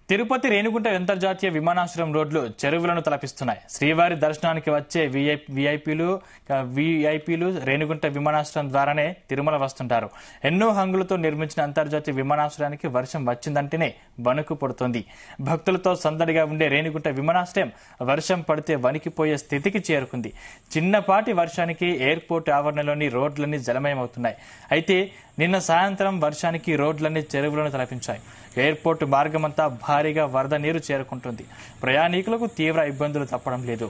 తిరుపతి రేణిగుంట అంతర్జాతీయ విమానాశ్రయం రోడ్లు చెరువులను తలపిస్తున్నాయి. శ్రీవారి దర్శనానికి వచ్చే వీఐపీలు రేణిగుంట విమానాశ్రయం ద్వారానే తిరుమల వస్తుంటారు. ఎన్నో హంగులతో నిర్మించిన అంతర్జాతీయ విమానాశ్రయానికి వర్షం వచ్చిందంటేనే వణుకు పడుతోంది. భక్తులతో సందడిగా ఉండే రేణిగుంట విమానాశ్రయం వర్షం పడితే వణికిపోయే స్థితికి చేరుకుంది. చిన్నపాటి వర్షానికి ఎయిర్పోర్ట్ ఆవరణలోని రోడ్లన్నీ జలమయమవుతున్నాయి. అయితే నిన్న సాయంత్రం వర్షానికి రోడ్లన్నీ చెరువులను తలపించాయి. ఎయిర్పోర్ట్ మార్గమంతా భారీగా వరద నీరు చేరుకుంటుంది. ప్రయాణికులకు తీవ్ర ఇబ్బందులు తప్పడం లేదు.